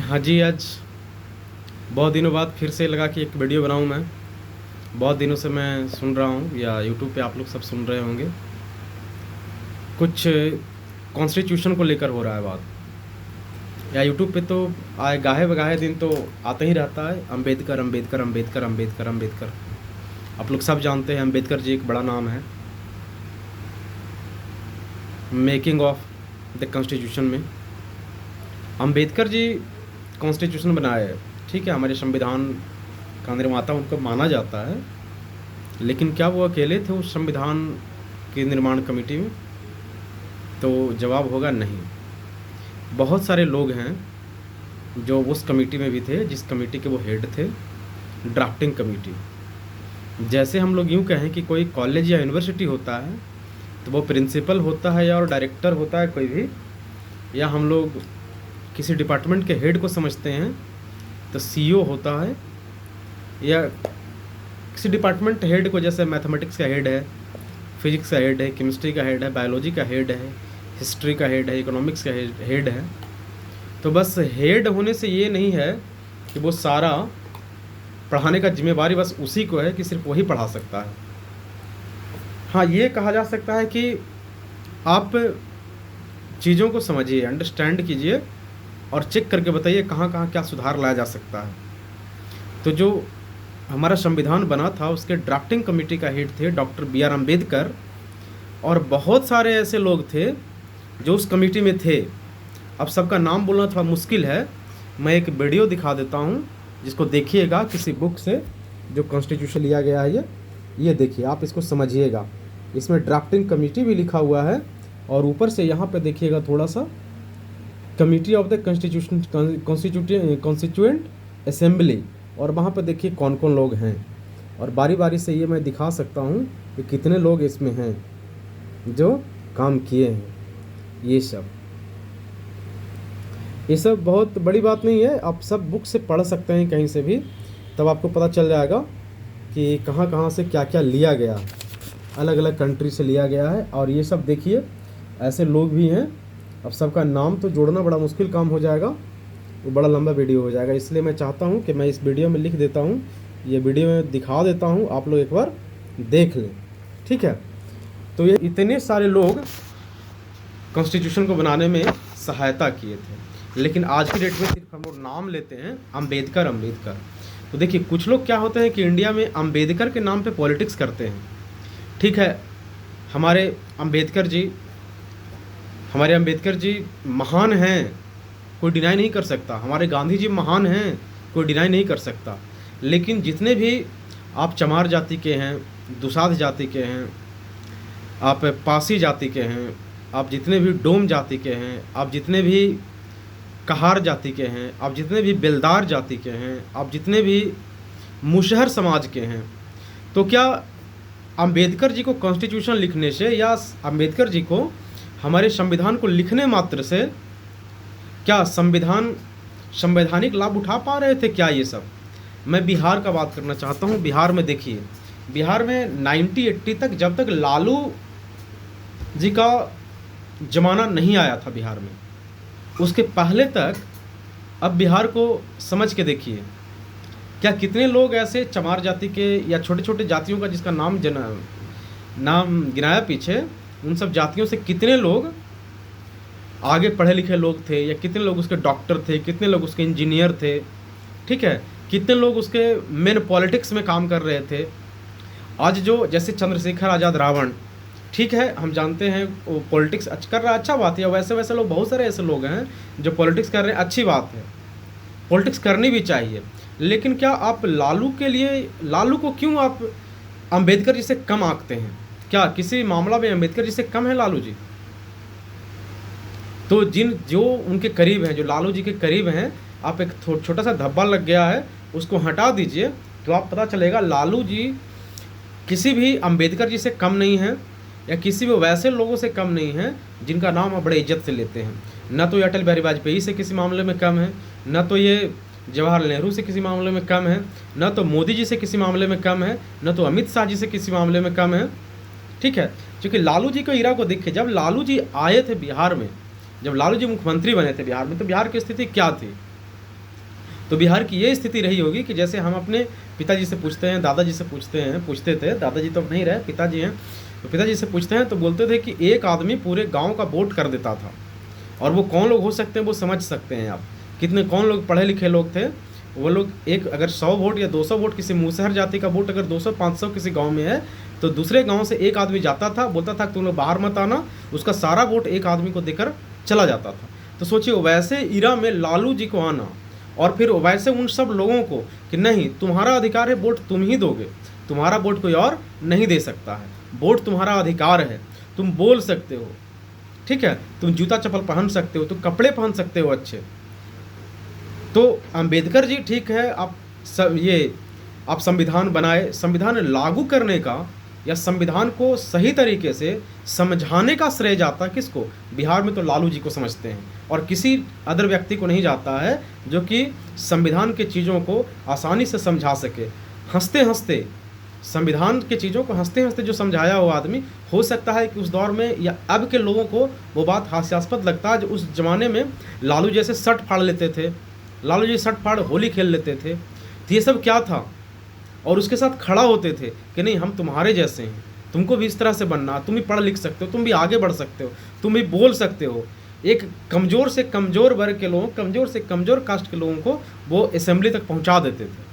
हाँ जी, आज बहुत दिनों बाद फिर से लगा कि एक वीडियो बनाऊं मैं। बहुत दिनों से मैं सुन रहा हूँ या यूट्यूब पे आप लोग सब सुन रहे होंगे, कुछ कॉन्स्टिट्यूशन को लेकर हो रहा है बात। या यूट्यूब पे तो आए गाहे बगाहे दिन तो आता ही रहता है, अम्बेडकर अम्बेडकर अम्बेडकर अम्बेडकर अम्बेडकर। आप लोग सब जानते हैं अम्बेडकर जी एक बड़ा नाम है मेकिंग ऑफ द कॉन्स्टिट्यूशन में। अम्बेडकर जी कॉन्स्टिट्यूशन बनाए, ठीक है, हमारे संविधान का निर्माता उनको माना जाता है, लेकिन क्या वो अकेले थे उस संविधान के निर्माण कमेटी में? तो जवाब होगा नहीं। बहुत सारे लोग हैं जो उस कमेटी में भी थे, जिस कमेटी के वो हेड थे, ड्राफ्टिंग कमेटी। जैसे हम लोग यूँ कहें कि कोई कॉलेज या यूनिवर्सिटी होता है तो वो प्रिंसिपल होता है या और डायरेक्टर होता है कोई भी, या हम लोग किसी डिपार्टमेंट के हेड को समझते हैं तो सीईओ होता है, या किसी डिपार्टमेंट हेड को, जैसे मैथमेटिक्स का हेड है, फिजिक्स का हेड है, केमिस्ट्री का हेड है, बायोलॉजी का हेड है, हिस्ट्री का हेड है, इकोनॉमिक्स का हेड है। तो बस हेड होने से ये नहीं है कि वो सारा पढ़ाने का जिम्मेवारी बस उसी को है कि सिर्फ वही पढ़ा सकता है। हाँ, ये कहा जा सकता है कि आप चीज़ों को समझिए, अंडरस्टैंड कीजिए और चेक करके बताइए कहाँ कहाँ क्या सुधार लाया जा सकता है। तो जो हमारा संविधान बना था उसके ड्राफ्टिंग कमेटी का हेड थे डॉक्टर B.R. अम्बेडकर, और बहुत सारे ऐसे लोग थे जो उस कमेटी में थे। अब सबका नाम बोलना थोड़ा मुश्किल है, मैं एक वीडियो दिखा देता हूँ जिसको देखिएगा किसी बुक से, जो कॉन्स्टिट्यूशन लिया गया है। ये देखिए, आप इसको समझिएगा। इसमें ड्राफ्टिंग कमेटी भी लिखा हुआ है और ऊपर से यहाँ पे देखिएगा थोड़ा सा committee of the constitution constituent assembly, और वहाँ पे देखिए कौन कौन लोग हैं, और बारी बारी से ये मैं दिखा सकता हूँ कि कितने लोग इसमें हैं जो काम किए हैं। ये सब बहुत बड़ी बात नहीं है, आप सब बुक से पढ़ सकते हैं कहीं से भी, तब आपको पता चल जाएगा कि कहाँ कहाँ से क्या क्या लिया गया, अलग अलग कंट्री से लिया गया है। और ये सब देखिए ऐसे लोग भी हैं। अब सबका नाम तो जोड़ना बड़ा मुश्किल काम हो जाएगा, वो बड़ा लंबा वीडियो हो जाएगा, इसलिए मैं चाहता हूँ कि मैं इस वीडियो में लिख देता हूँ, ये वीडियो में दिखा देता हूँ, आप लोग एक बार देख लें, ठीक है। तो ये इतने सारे लोग कॉन्स्टिट्यूशन को बनाने में सहायता किए थे, लेकिन आज की डेट में सिर्फ हम लोग नाम लेते हैं अम्बेडकर अम्बेडकर। तो देखिए कुछ लोग क्या होते हैं कि इंडिया में अम्बेडकर के नाम पे पॉलिटिक्स करते हैं, ठीक है। हमारे अम्बेडकर जी महान हैं, कोई डिनाई नहीं कर सकता। हमारे गांधी जी महान हैं, कोई डिनाई नहीं कर सकता। लेकिन जितने भी आप चमार जाति के हैं, दुसाध जाति के हैं, आप पासी जाति के हैं, आप जितने भी डोम जाति के हैं, आप जितने भी कहार जाति के हैं, आप जितने भी बेलदार जाति के हैं, आप जितने भी मुशहर समाज के हैं, तो क्या अम्बेडकर जी को कॉन्स्टिट्यूशन लिखने से या अम्बेडकर जी को हमारे संविधान को लिखने मात्र से क्या संवैधानिक लाभ उठा पा रहे थे क्या? ये सब मैं बिहार का बात करना चाहता हूँ। बिहार में देखिए, बिहार में 1980 तक, जब तक लालू जी का जमाना नहीं आया था बिहार में, उसके पहले तक, अब बिहार को समझ के देखिए क्या कितने लोग ऐसे चमार जाति के या छोटे छोटे जातियों का जिसका नाम गिनाया पीछे, उन सब जातियों से कितने लोग आगे पढ़े लिखे लोग थे, या कितने लोग उसके डॉक्टर थे, कितने लोग उसके इंजीनियर थे, ठीक है, कितने लोग उसके मेन पॉलिटिक्स में काम कर रहे थे। आज जो जैसे चंद्रशेखर आज़ाद रावण, ठीक है, हम जानते हैं वो पॉलिटिक्स कर रहा है, अच्छा बात है। वैसे वैसे लोग, बहुत सारे ऐसे लोग हैं जो पॉलिटिक्स कर रहे हैं, अच्छी बात है, पॉलिटिक्स करनी भी चाहिए। लेकिन क्या आप लालू को क्यों आप अंबेडकर जी से कम आंकते हैं? क्या किसी मामला में अंबेडकर जी से कम है लालू जी? तो जो उनके करीब हैं, जो लालू जी के करीब हैं, आप एक छोटा सा धब्बा लग गया है उसको हटा दीजिए, तो आप पता चलेगा लालू जी किसी भी अंबेडकर जी से कम नहीं है, या किसी भी वैसे लोगों से कम नहीं है जिनका नाम आप बड़े इज्जत से लेते हैं। न तो ये अटल बिहारी वाजपेयी से किसी मामले में कम है, न तो ये जवाहरलाल नेहरू से किसी मामले में कम है, न तो मोदी जी से किसी मामले में कम है, न तो अमित शाह जी से किसी मामले में कम है, ठीक है। क्योंकि लालू जी को इरा को देखिए, जब लालू जी आए थे बिहार में, जब लालू जी मुख्यमंत्री बने थे बिहार में, तो बिहार की स्थिति क्या थी? तो बिहार की ये स्थिति रही होगी कि जैसे हम अपने पिताजी से पूछते हैं, दादाजी से पूछते थे, दादाजी तो नहीं रहे, पिताजी हैं, तो पिताजी से पूछते हैं तो बोलते थे कि एक आदमी पूरे गांव का वोट कर देता था। और वो कौन लोग हो सकते हैं वो समझ सकते हैं आप, कितने कौन लोग पढ़े लिखे लोग थे वो लोग। एक अगर 100 वोट या 200 वोट किसी मूसहर जाति का वोट अगर 200-500 किसी गांव में है, तो दूसरे गांव से एक आदमी जाता था, बोलता था तुम लोग बाहर मत आना, उसका सारा वोट एक आदमी को देकर चला जाता था। तो सोचिए वैसे इरा में लालू जी को आना और फिर वैसे उन सब लोगों को कि नहीं तुम्हारा अधिकार है, वोट तुम ही दोगे, तुम्हारा वोट कोई और नहीं दे सकता है, वोट तुम्हारा अधिकार है, तुम बोल सकते हो, ठीक है, तुम जूता चप्पल पहन सकते हो, तुम कपड़े पहन सकते हो अच्छे। तो अंबेडकर जी ठीक है, आप संविधान बनाए, संविधान लागू करने का या संविधान को सही तरीके से समझाने का श्रेय जाता है किसको? बिहार में तो लालू जी को समझते हैं, और किसी अदर व्यक्ति को नहीं जाता है जो कि संविधान के चीज़ों को आसानी से समझा सके। हंसते हंसते संविधान के चीज़ों को हंसते हंसते जो समझाया हुआ आदमी, हो सकता है कि उस दौर में या अब के लोगों को वो बात हास्यास्पद लगता है जो उस ज़माने में लालू जैसे शर्ट फाड़ लेते थे, लालू जी शर्ट फाड़ होली खेल लेते थे, तो ये सब क्या था? और उसके साथ खड़ा होते थे कि नहीं हम तुम्हारे जैसे हैं, तुमको भी इस तरह से बनना, तुम भी पढ़ लिख सकते हो, तुम भी आगे बढ़ सकते हो, तुम भी बोल सकते हो। एक कमज़ोर से कमज़ोर वर्ग के लोगों, कमज़ोर से कमज़ोर कास्ट के लोगों को वो असेंबली तक पहुंचा देते थे।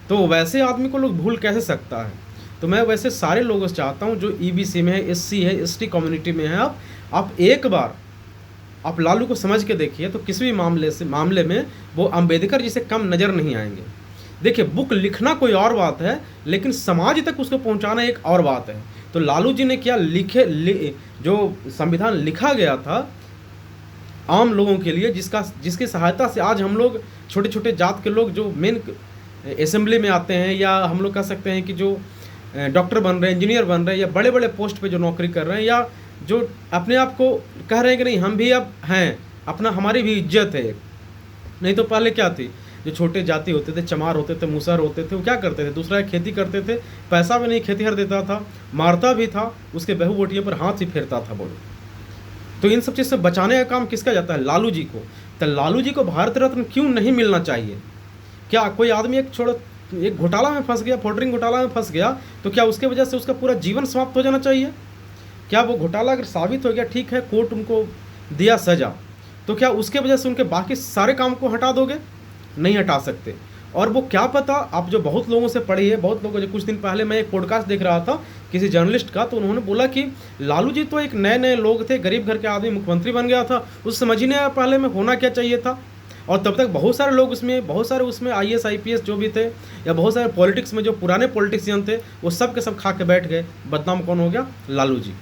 तो वैसे आदमी को लोग भूल कैसे सकता है? तो मैं वैसे सारे लोगों से चाहता हूँ जो ईबीसी में है, एससी है, एसटी कम्युनिटी में है, आप एक बार आप लालू को समझ के देखिए तो किसी भी मामले में वो अंबेडकर जी से कम नज़र नहीं आएंगे। देखिए बुक लिखना कोई और बात है, लेकिन समाज तक उसको पहुंचाना एक और बात है। तो लालू जी ने क्या जो संविधान लिखा गया था आम लोगों के लिए, जिसकी सहायता से आज हम लोग छोटे छोटे जात के लोग जो मेन असेंबली में आते हैं, या हम लोग कह सकते हैं कि जो डॉक्टर बन रहे हैं, इंजीनियर बन रहे हैं, या बड़े बड़े पोस्ट पे जो नौकरी कर रहे हैं, या जो अपने आप को कह रहे हैं कि नहीं हम भी अब हैं, अपना हमारी भी इज्जत है। नहीं तो पहले क्या थी, जो छोटे जाति होते थे, चमार होते थे, मुसहर होते थे, वो क्या करते थे, दूसरा खेती करते थे, पैसा भी नहीं खेतीहर देता था, मारता भी था, उसके बहू बेटियों पर हाथ ही फेरता था बोलो। तो इन सब चीज़ से बचाने का काम किसका जाता है? लालू जी को। तो लालू जी को भारत रत्न क्यों नहीं मिलना चाहिए? क्या कोई आदमी एक घोटाला में फंस गया, फोल्डरिंग घोटाला में फंस गया, तो क्या उसके वजह से उसका पूरा जीवन समाप्त हो जाना चाहिए? क्या वो घोटाला अगर साबित हो गया, ठीक है, कोर्ट उनको दिया सजा, तो क्या उसके वजह से उनके बाकी सारे काम को हटा दोगे? नहीं हटा सकते। और वो क्या पता, आप जो बहुत लोगों से पढ़ी है, बहुत लोगों, जो कुछ दिन पहले मैं एक पॉडकास्ट देख रहा था किसी जर्नलिस्ट का, तो उन्होंने बोला कि लालू जी तो एक नए नए लोग थे, गरीब घर के आदमी मुख्यमंत्री बन गया था, उस समझ ही नहीं आया पहले में होना क्या चाहिए था। और तब तक बहुत सारे लोग बहुत सारे उसमें IAS IPS जो भी थे, या बहुत सारे पॉलिटिक्स में जो पुराने पॉलिटिशियन थे, वो सब के सब खा के बैठ गए। बदनाम कौन हो गया? लालू जी।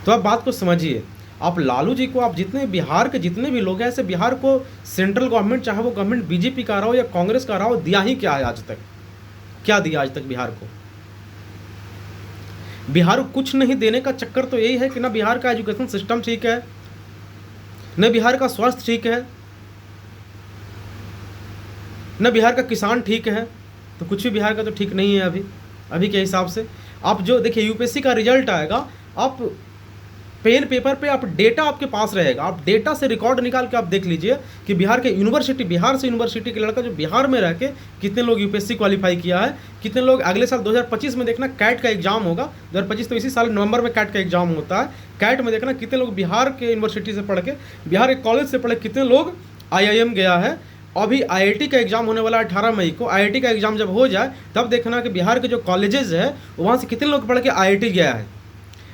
तो आप बात को समझिए, आप लालू जी को, आप जितने बिहार के जितने भी लोग हैं, ऐसे बिहार को सेंट्रल गवर्नमेंट, चाहे वो गवर्नमेंट बीजेपी का रहा हो या कांग्रेस का रहा हो, दिया ही क्या है आज तक? क्या दिया आज तक बिहार को? बिहार को कुछ नहीं देने का चक्कर तो यही है कि ना बिहार का एजुकेशन सिस्टम ठीक है, न बिहार का स्वास्थ्य ठीक है, न बिहार का किसान ठीक है, तो कुछ भी बिहार का तो ठीक नहीं है अभी के हिसाब से। आप जो देखिए UPSC का रिजल्ट आएगा, आप पेन पेपर पे आप डेटा आपके पास रहेगा, आप डेटा से रिकॉर्ड निकाल के आप देख लीजिए कि बिहार से यूनिवर्सिटी के लड़का जो बिहार में रह के कितने लोग UPSC क्वालिफाई किया है, कितने लोग अगले साल 2025 में देखना कैट का एग्जाम होगा, 2025 तो इसी साल नवंबर में कैट का एग्जाम होता है, कैट में देखना कितने लोग बिहार के यूनिवर्सिटी से पढ़ के, बिहार के कॉलेज से पढ़े, कितने लोग IIM गया है। अभी IIT का एग्जाम होने वाला है 18 मई को, IIT का एग्जाम जब हो जाए तब देखना कि बिहार के जो कॉलेजेस है वहाँ से कितने लोग पढ़ के IIT गया है।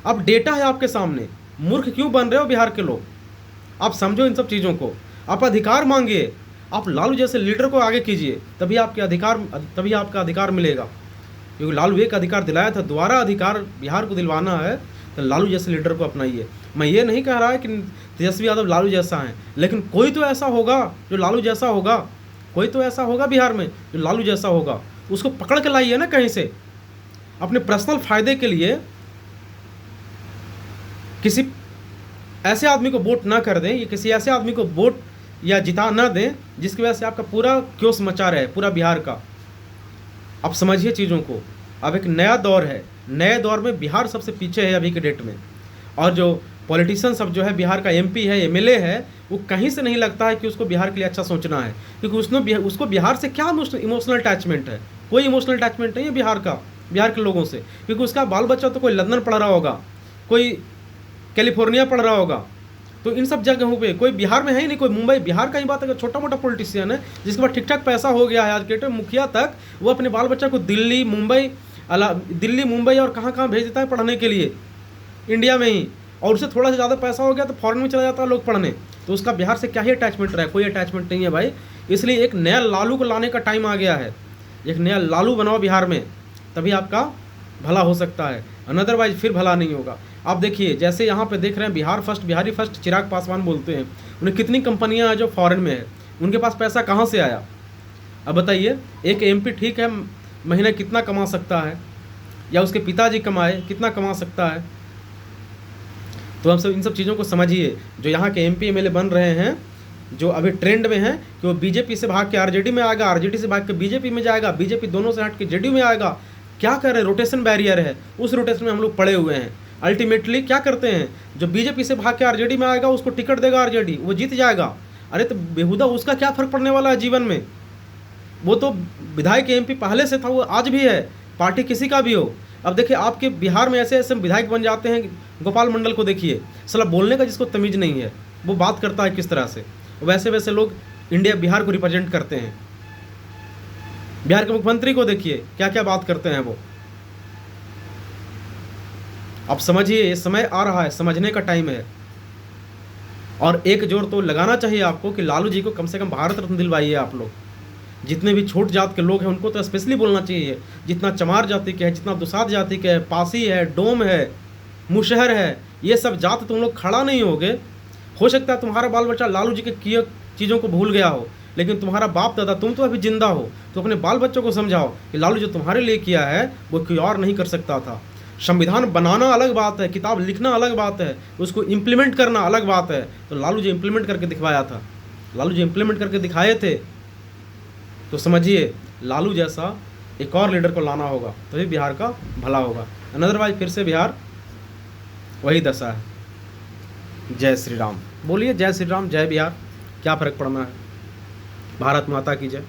अब डेटा है आपके सामने, मूर्ख क्यों बन रहे हो बिहार के लोग? आप समझो इन सब चीज़ों को, आप अधिकार मांगिए, आप लालू जैसे लीडर को आगे कीजिए, तभी आपका अधिकार मिलेगा। क्योंकि लालू एक अधिकार दिलाया था, दोबारा अधिकार बिहार को दिलवाना है तो लालू जैसे लीडर को अपनाइए। मैं ये नहीं कह रहा है कि तेजस्वी यादव लालू जैसा है, लेकिन कोई तो ऐसा होगा जो लालू जैसा होगा, कोई तो ऐसा होगा बिहार में जो लालू जैसा होगा, उसको पकड़ के लाइए ना कहीं से। अपने पर्सनल फायदे के लिए किसी ऐसे आदमी को वोट ना कर दें, या किसी ऐसे आदमी को वोट या जिता ना दें जिसकी वजह से आपका पूरा क्योस मचा रहे, पूरा बिहार का। आप समझिए चीज़ों को। अब एक नया दौर है, नए दौर में बिहार सबसे पीछे है अभी के डेट में, और जो पॉलिटिशियन सब जो है, बिहार का एमपी है, एमएलए है, वो कहीं से नहीं लगता है कि उसको बिहार के लिए अच्छा सोचना है, क्योंकि उसको बिहार से क्या इमोशनल अटैचमेंट है? कोई इमोशनल अटैचमेंट नहीं है बिहार के लोगों से, क्योंकि उसका बाल बच्चा तो कोई लंदन पढ़ रहा होगा, कोई कैलिफोर्निया पढ़ रहा होगा, तो इन सब जगहों पे कोई बिहार में है ही नहीं, कोई मुंबई। बिहार का ही बात है, छोटा मोटा पॉलिटिशियन है जिसके पास ठीक ठाक पैसा हो गया है, आज के डेट में मुखिया तक, वो अपने बाल बच्चा को दिल्ली मुंबई और कहाँ कहाँ भेज देता है पढ़ने के लिए, इंडिया में ही। और उससे थोड़ा सा ज़्यादा पैसा हो गया तो फॉरेन में चला जाता है लोग पढ़ने। तो उसका बिहार से क्या ही अटैचमेंट रहा है? कोई अटैचमेंट नहीं है भाई। इसलिए एक नया लालू को लाने का टाइम आ गया है। एक नया लालू बनाओ बिहार में, तभी आपका भला हो सकता है, अनदरवाइज फिर भला नहीं होगा। आप देखिए, जैसे यहाँ पे देख रहे हैं बिहारी फर्स्ट चिराग पासवान बोलते हैं, उन्हें कितनी कंपनियाँ हैं जो फॉरेन में है, उनके पास पैसा कहाँ से आया? अब बताइए, एक एमपी ठीक है महीने कितना कमा सकता है, या उसके पिताजी कमाए कितना कमा सकता है? तो हम सब इन सब चीज़ों को समझिए। जो यहाँ के एमपी एमएलए बन रहे हैं, जो अभी ट्रेंड में है कि वो बीजेपी से भाग के आरजेडी में आएगा, आरजेडी से भाग के बीजेपी में जाएगा, बीजेपी दोनों से हट के जेडीयू में आएगा। क्या कर रहे हैं? रोटेशन बैरियर है, उस रोटेशन में हम लोग पड़े हुए हैं। अल्टीमेटली क्या करते हैं, जो बीजेपी से भाग के आरजेडी में आएगा उसको टिकट देगा आरजेडी, वो जीत जाएगा। अरे तो बेहुदा उसका क्या फ़र्क पड़ने वाला है जीवन में? वो तो विधायक एमपी पहले से था, वो आज भी है, पार्टी किसी का भी हो। अब देखिए, आपके बिहार में ऐसे ऐसे विधायक बन जाते हैं। गोपाल मंडल को देखिए, साला बोलने का जिसको तमीज़ नहीं है, वो बात करता है किस तरह से। वैसे वैसे लोग बिहार को रिप्रेजेंट करते हैं। बिहार के मुख्यमंत्री को देखिए क्या क्या बात करते हैं वो। अब समझिए, ये समय आ रहा है, समझने का टाइम है। और एक जोर तो लगाना चाहिए आपको कि लालू जी को कम से कम भारत रत्न दिलवाइए आप लोग। जितने भी छोट जात के लोग हैं उनको तो स्पेशली बोलना चाहिए, जितना चमार जाति के है, जितना दुसाध जाति के है, पासी है, डोम है, मुशहर है, ये सब जात तुम लोग खड़ा नहीं होगे। हो सकता है तुम्हारा बाल बच्चा लालू जी के किए चीज़ों को भूल गया हो, लेकिन तुम्हारा बाप दादा, तुम तो अभी जिंदा हो, तो अपने बाल बच्चों को समझाओ कि लालू जो तुम्हारे लिए किया है वो कोई और नहीं कर सकता था। संविधान बनाना अलग बात है, किताब लिखना अलग बात है, उसको इम्प्लीमेंट करना अलग बात है। तो लालू जी इम्प्लीमेंट करके दिखवाया था, लालू जी इम्प्लीमेंट करके दिखाए थे। तो समझिए, लालू जैसा एक और लीडर को लाना होगा, तभी बिहार का भला होगा, अदरवाइज फिर से बिहार वही दशा है। जय श्री राम बोलिए, जय श्री राम, जय बिहार। क्या फ़र्क पड़ना है? भारत माता की जय।